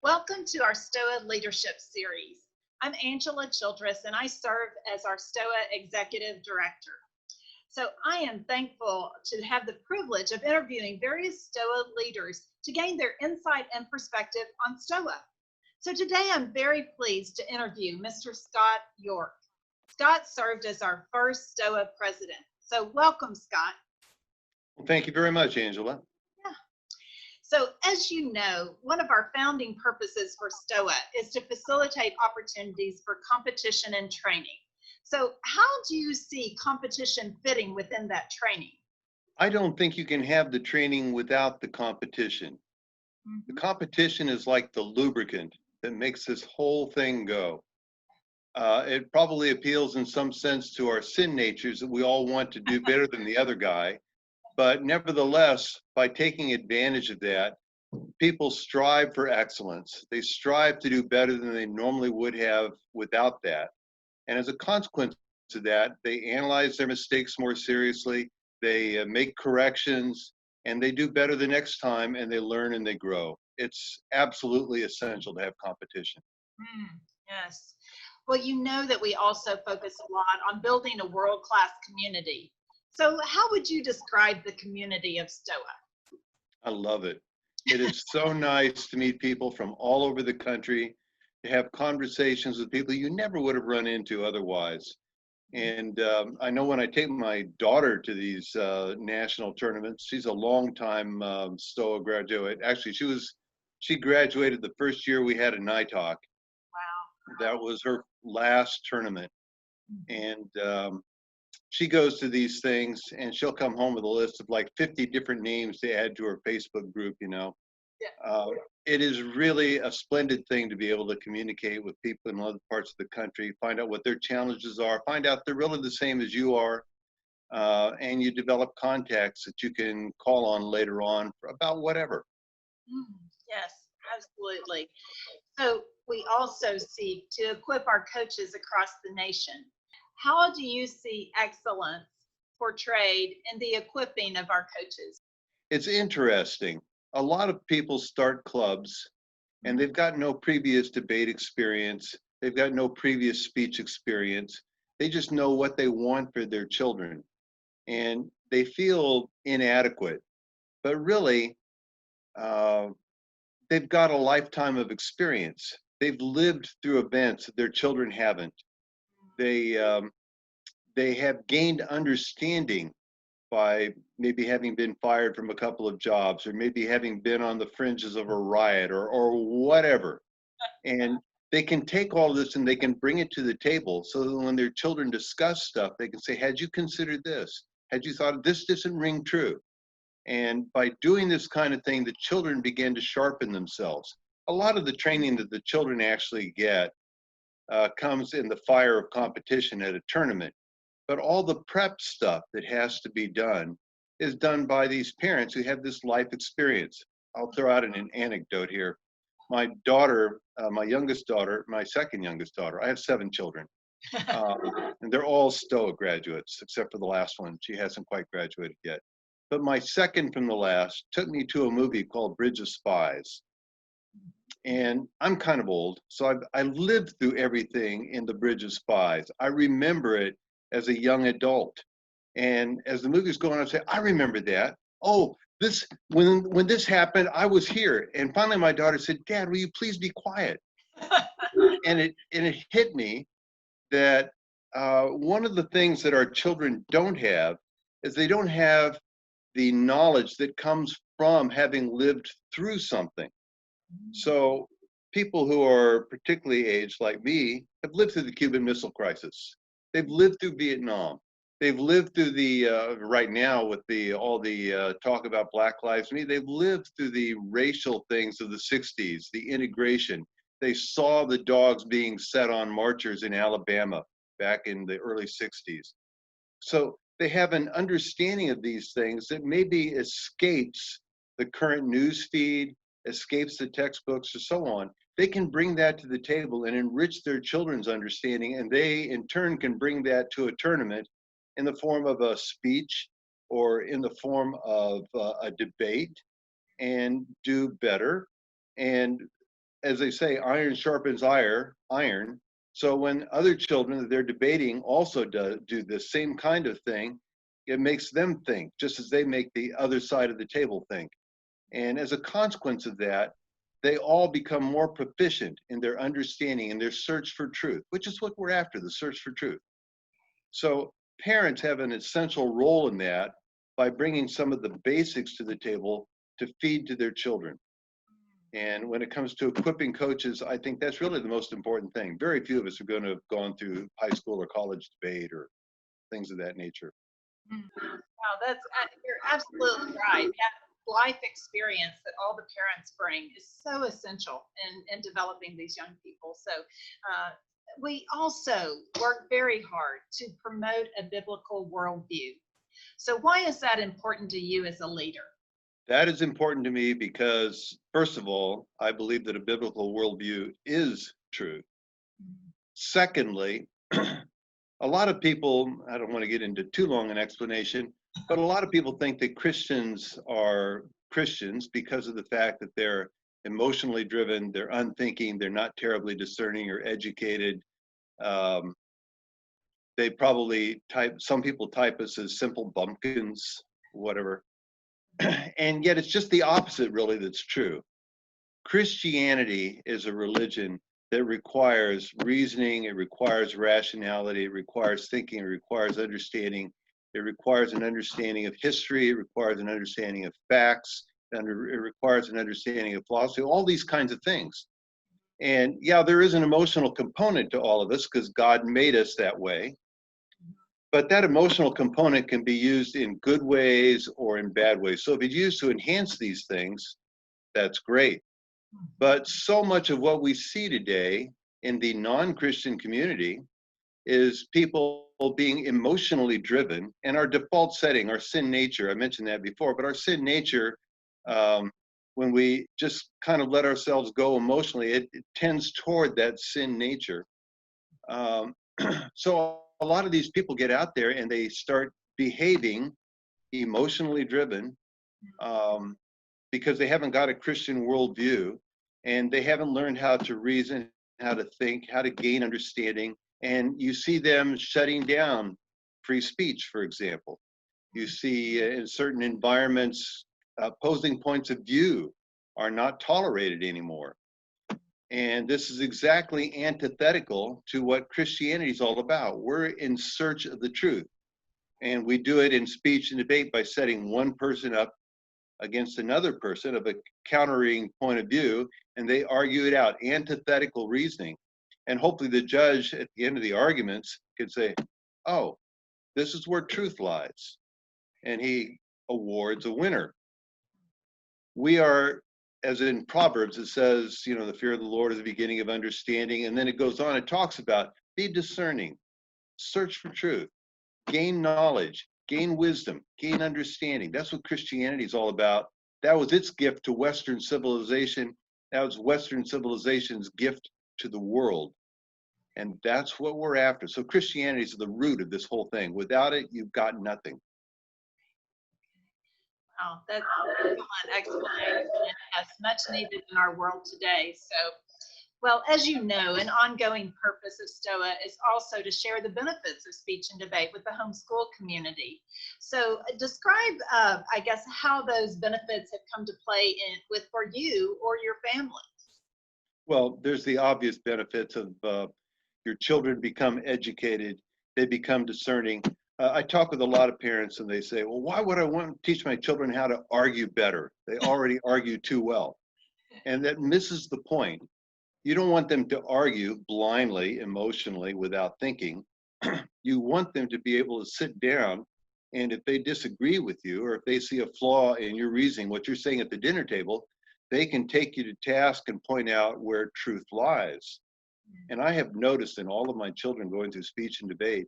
Welcome to our STOA Leadership Series. I'm Angela Childress, and I serve as our STOA Executive Director. So I am thankful to have the privilege of interviewing various STOA leaders to gain their insight and perspective on STOA. So today I'm very pleased to interview Mr. Scott York. Scott served as our first STOA president. So welcome, Scott. Well, thank you very much, Angela. So as you know, one of our founding purposes for STOA is to facilitate opportunities for competition and training. So how do you see competition fitting within that training? I don't think you can have the training without the competition. The competition is like the lubricant that makes this whole thing go. It probably appeals in some sense to our sin natures that we all want to do better than the other guy. But nevertheless, by taking advantage of that, people strive for excellence. They strive to do better than they normally would have without that. And as a consequence of that, they analyze their mistakes more seriously, they make corrections, and they do better the next time, and they learn and they grow. It's absolutely essential to have competition. Yes. Well, you know that we also focus a lot on building a world-class community. So how would you describe the community of STOA? I love it. It is so nice to meet people from all over the country, to have conversations with people you never would have run into otherwise. And I know when I take my daughter to these national tournaments, she's a longtime STOA graduate. Actually, she graduated the first year we had a NITOC. Wow. That was her last tournament. And she goes to these things and she'll come home with a list of like 50 different names to add to her Facebook group, you know. Yeah. It is really a splendid thing to be able to communicate with people in other parts of the country, find out what their challenges are, find out they're really the same as you are, and you develop contacts that you can call on later on about whatever. Yes, absolutely. So we also seek to equip our coaches across the nation. How do you see excellence portrayed in the equipping of our coaches? It's interesting. A lot of people start clubs and they've got no previous debate experience. They've got no previous speech experience. They just know what they want for their children. And they feel inadequate. But really, they've got a lifetime of experience. They've lived through events that their children haven't. They have gained understanding by maybe having been fired from a couple of jobs, or maybe having been on the fringes of a riot, or whatever. And they can take all this and they can bring it to the table so that when their children discuss stuff, they can say, had you considered this? Had you thought this doesn't ring true? And by doing this kind of thing, the children begin to sharpen themselves. A lot of the training that the children actually get comes in the fire of competition at a tournament. But all the prep stuff that has to be done is done by these parents who have this life experience. I'll throw out an anecdote here. My daughter, my youngest daughter, my second youngest daughter, I have 7 children. And they're all STOA graduates, except for the last one. She hasn't quite graduated yet. But my second from the last took me to a movie called Bridge of Spies. And I'm kind of old, so I lived through everything in the Bridge of Spies. I remember it as a young adult. And as the movie's going on, I say, I remember that. Oh, this when this happened, I was here. And finally my daughter said, Dad, will you please be quiet? And it hit me that one of the things that our children don't have is they don't have the knowledge that comes from having lived through something. So people who are particularly aged like me have lived through the Cuban Missile Crisis. They've lived through Vietnam. They've lived through the right now with all the talk about Black Lives Matter. They've lived through the racial things of the '60s, the integration. They saw the dogs being set on marchers in Alabama back in the early '60s. So they have an understanding of these things that maybe escapes the current news feed, escapes the textbooks, or so on. They can bring that to the table and enrich their children's understanding, and they in turn can bring that to a tournament in the form of a speech or in the form of a debate and do better. And as they say, iron sharpens iron. So when other children that they're debating also do the same kind of thing, it makes them think, just as they make the other side of the table think. And as a consequence of that, they all become more proficient in their understanding and their search for truth, which is what we're after, the search for truth. So parents have an essential role in that by bringing some of the basics to the table to feed to their children. And when it comes to equipping coaches, I think that's really the most important thing. Very few of us are going to have gone through high school or college debate or things of that nature. Wow, you're absolutely right. That life experience that all the parents bring is so essential in developing these young people. So we also work very hard to promote a biblical worldview. So why is that important to you as a leader? That is important to me because, first of all, I believe that a biblical worldview is true. Secondly, a lot of people, I don't want to get into too long an explanation, but a lot of people think that Christians are Christians because of the fact that they're emotionally driven, they're unthinking, they're not terribly discerning or educated. Um, they probably some people type us as simple bumpkins, whatever. And yet it's just the opposite, really, that's true. Christianity is a religion that requires reasoning, it requires rationality, it requires thinking, it requires understanding, it requires an understanding of history, it requires an understanding of facts, and it requires an understanding of philosophy, all these kinds of things. And yeah, there is an emotional component to all of us because God made us that way. But that emotional component can be used in good ways or in bad ways. So if it's used to enhance these things, that's great. But so much of what we see today in the non-Christian community is people being emotionally driven, and our default setting, our sin nature, I mentioned that before, but our sin nature, when we just kind of let ourselves go emotionally, it tends toward that sin nature. So a lot of these people get out there and they start behaving emotionally driven, because they haven't got a Christian worldview and they haven't learned how to reason, how to think, how to gain understanding. And you see them shutting down free speech, for example. You see in certain environments, opposing points of view are not tolerated anymore. And this is exactly antithetical to what Christianity is all about. We're in search of the truth. And we do it in speech and debate by setting one person up against another person of a countering point of view, and they argue it out, antithetical reasoning. And hopefully the judge at the end of the arguments can say, oh, this is where truth lies. And he awards a winner. We are, as in Proverbs, it says, the fear of the Lord is the beginning of understanding. And then it goes on, it talks about be discerning, search for truth, gain knowledge, gain wisdom, gain understanding. That's what Christianity is all about. That was its gift to Western civilization. That was Western civilization's gift to the world. And that's what we're after. So Christianity is the root of this whole thing. Without it, you've got nothing. Wow, that's an excellent explanation. Yes, much needed in our world today. So, well, as you know, an ongoing purpose of STOA is also to share the benefits of speech and debate with the homeschool community. So describe, I guess, how those benefits have come to play for you or your family. Well, there's the obvious benefits of your children become educated, they become discerning. I talk with a lot of parents and they say, well, why would I want to teach my children how to argue better? They already argue too well. And that misses the point. You don't want them to argue blindly, emotionally, without thinking. You want them to be able to sit down, and if they disagree with you, or if they see a flaw in your reasoning, what you're saying at the dinner table, they can take you to task and point out where truth lies. And I have noticed in all of my children going through speech and debate,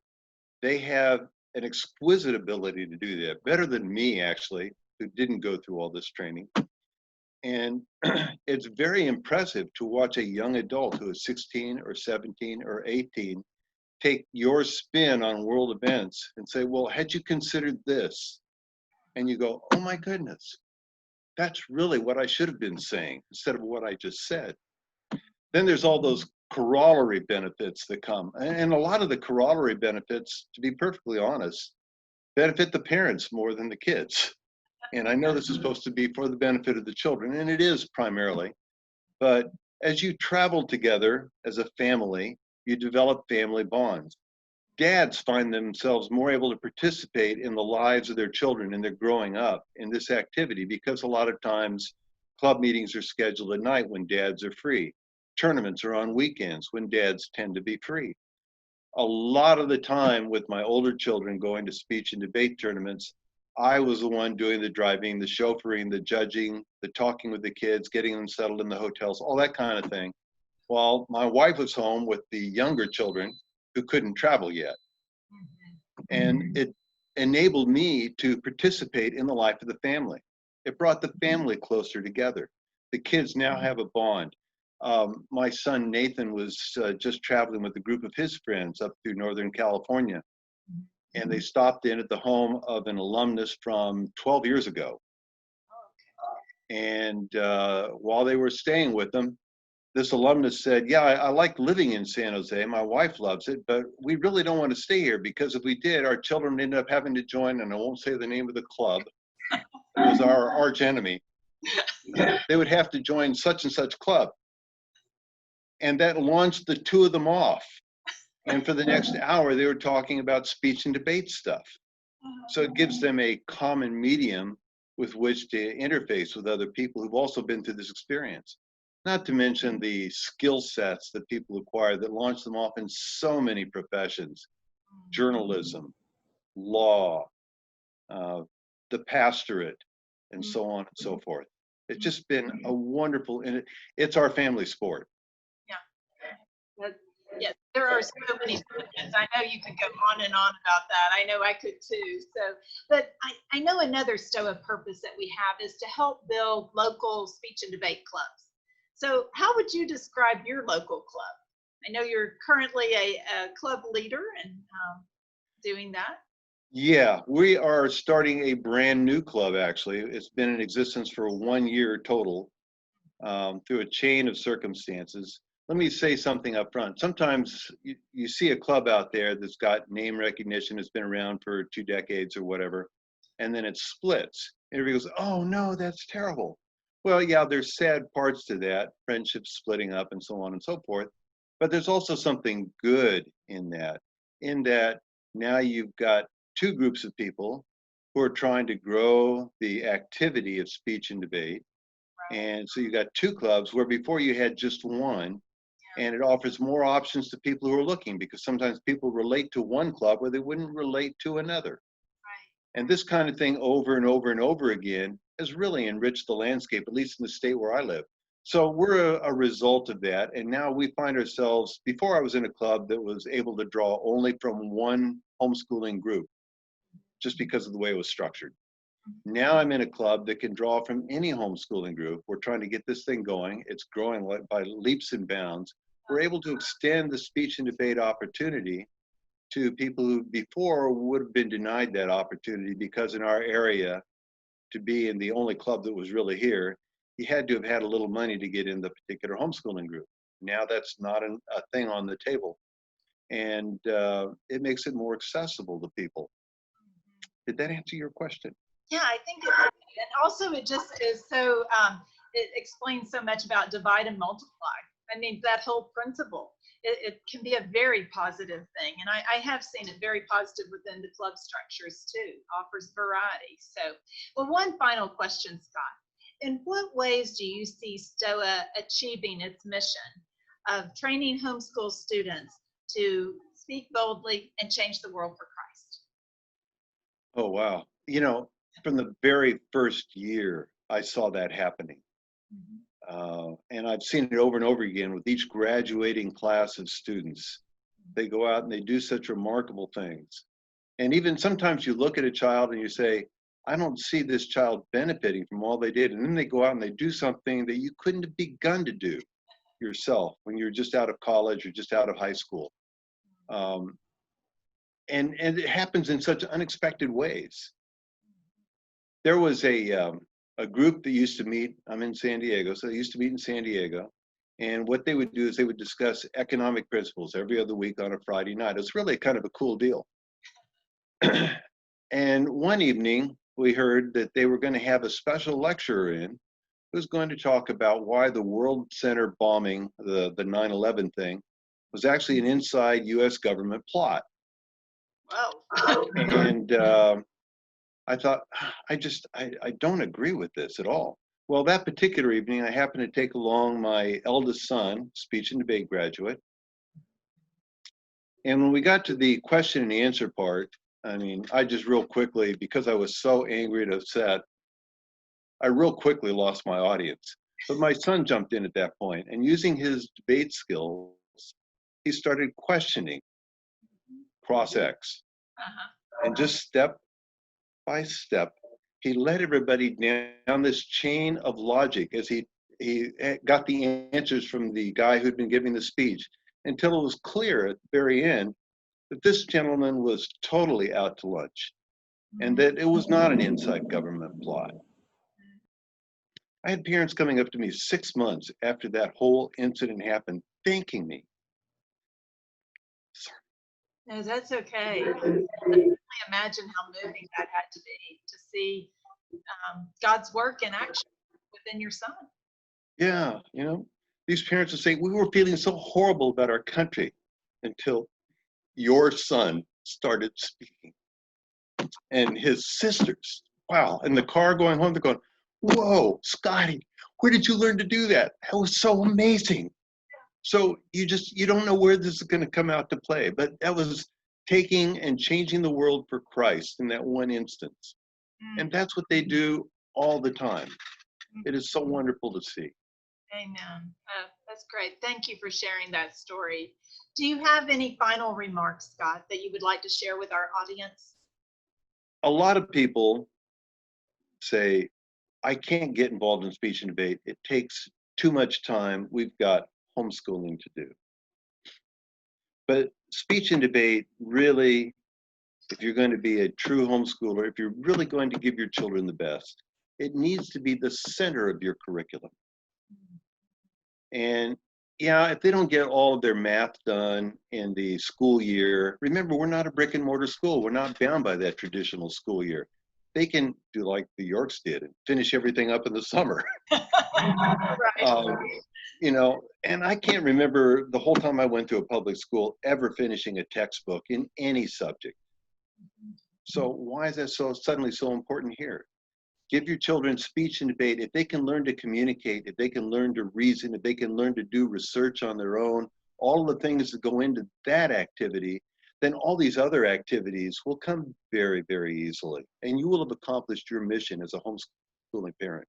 they have an exquisite ability to do that, better than me, actually, who didn't go through all this training. And it's very impressive to watch a young adult who is 16 or 17 or 18 take your spin on world events and say, well, had you considered this? And you go, oh my goodness, that's really what I should have been saying instead of what I just said. Then there's all those corollary benefits that come. And a lot of the corollary benefits, to be perfectly honest, benefit the parents more than the kids. And I know this is supposed to be for the benefit of the children, and it is primarily. But as you travel together as a family, you develop family bonds. Dads find themselves more able to participate in the lives of their children and their growing up in this activity because a lot of times club meetings are scheduled at night when dads are free. Tournaments are on weekends when dads tend to be free. A lot of the time with my older children going to speech and debate tournaments, I was the one doing the driving, the chauffeuring, the judging, the talking with the kids, getting them settled in the hotels, all that kind of thing. While my wife was home with the younger children who couldn't travel yet. And it enabled me to participate in the life of the family. It brought the family closer together. The kids now have a bond. My son Nathan was just traveling with a group of his friends up through Northern California. And they stopped in at the home of an alumnus from 12 years ago. And while they were staying with them, this alumnus said, yeah, I like living in San Jose. My wife loves it, but we really don't want to stay here because if we did, our children ended up having to join, and I won't say the name of the club. It was our arch enemy. They would have to join such and such club. And that launched the two of them off. And for the next hour, they were talking about speech and debate stuff. So it gives them a common medium with which to interface with other people who've also been through this experience. Not to mention the skill sets that people acquire that launch them off in so many professions: journalism, law, the pastorate, and so on and so forth. It's just been a wonderful, and it's our family sport. Yeah. Yes, there are so many benefits. I know you could go on and on about that. I know I could too. So, but I know another STOA purpose that we have is to help build local speech and debate clubs. So how would you describe your local club? I know you're currently a club leader and doing that. Yeah, we are starting a brand new club, actually. It's been in existence for 1 year total through a chain of circumstances. Let me say something up front. Sometimes you see a club out there that's got name recognition, it's been around for 2 decades or whatever, and then it splits. And everybody goes, oh no, that's terrible. Well, yeah, there's sad parts to that, friendships splitting up and so on and so forth. But there's also something good in that now you've got two groups of people who are trying to grow the activity of speech and debate. And so you got two clubs where before you had just one, and it offers more options to people who are looking, because sometimes people relate to one club where they wouldn't relate to another. And this kind of thing over and over and over again has really enriched the landscape, at least in the state where I live. So we're a result of that. And now we find ourselves, before I was in a club that was able to draw only from one homeschooling group, just because of the way it was structured. Now I'm in a club that can draw from any homeschooling group. We're trying to get this thing going. It's growing by leaps and bounds. We're able to extend the speech and debate opportunity to people who before would have been denied that opportunity, because in our area, to be in the only club that was really here, you had to have had a little money to get in the particular homeschooling group. Now that's not a thing on the table. And it makes it more accessible to people. Did that answer your question? Yeah, I think it did. And also it just is so, it explains so much about divide and multiply. I mean, that whole principle, it can be a very positive thing. And I have seen it very positive within the club structures too, offers variety. So, well, one final question, Scott. In what ways do you see STOA achieving its mission of training homeschool students to speak boldly and change the world for Christ? Oh, wow. You know, from the very first year, I saw that happening. And I've seen it over and over again with each graduating class of students. They go out and they do such remarkable things. And even sometimes you look at a child and you say, I don't see this child benefiting from all they did. And then they go out and they do something that you couldn't have begun to do yourself when you're just out of college or just out of high school. And it happens in such unexpected ways. There was a group that used to meet, I'm in San Diego, so they used to meet in San Diego. And what they would do is they would discuss economic principles every other week on a Friday night. It's really kind of a cool deal. And one evening, we heard that they were going to have a special lecturer in who was going to talk about why the World Center bombing, the 9/11 thing, was actually an inside U.S. government plot. Whoa. And I thought, I don't agree with this at all. Well, that particular evening, I happened to take along my eldest son, speech and debate graduate. And when we got to the question and answer part, I mean, I just real quickly, because I was so angry and upset, I real quickly lost my audience. But my son jumped in at that point, and using his debate skills, he started questioning cross-X. And just step by step, he led everybody down this chain of logic as he got the answers from the guy who'd been giving the speech, until it was clear at the very end that this gentleman was totally out to lunch and that it was not an inside government plot. I had parents coming up to me 6 months after that whole incident happened, thanking me. Sorry. No, that's okay. I can only imagine how moving that had to be to see God's work in action within your son. Yeah, you know, these parents would say, we were feeling so horrible about our country until your son started speaking. And his sisters, wow, in the car going home, they're going, whoa, Scotty, where did you learn to do that? That was so amazing. So you don't know where this is going to come out to play, but that was taking and changing the world for Christ in that one instance. And that's what they do all the time. It is so wonderful to see. Amen. That's great. Thank you for sharing that story. Do you have any final remarks, Scott, that you would like to share with our audience? A lot of people say, I can't get involved in speech and debate. It takes too much time. We've got homeschooling to do. But speech and debate really, if you're going to be a true homeschooler, if you're really going to give your children the best, it needs to be the center of your curriculum. And yeah, if they don't get all of their math done in the school year, remember, we're not a brick and mortar school. We're not bound by that traditional school year. They can do like the Yorks did and finish everything up in the summer. Right. You know, and I can't remember the whole time I went to a public school ever finishing a textbook in any subject. So why is that suddenly so important here? Give your children speech and debate. If they can learn to communicate, if they can learn to reason, if they can learn to do research on their own, all the things that go into that activity, then all these other activities will come very, very easily. And you will have accomplished your mission as a homeschooling parent.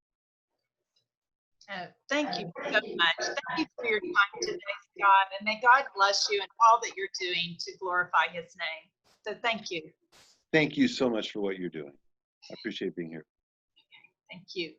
Thank you so much. Thank you for your time today, Scott, and may God bless you in all that you're doing to glorify his name. So thank you. Thank you so much for what you're doing. I appreciate being here. Thank you.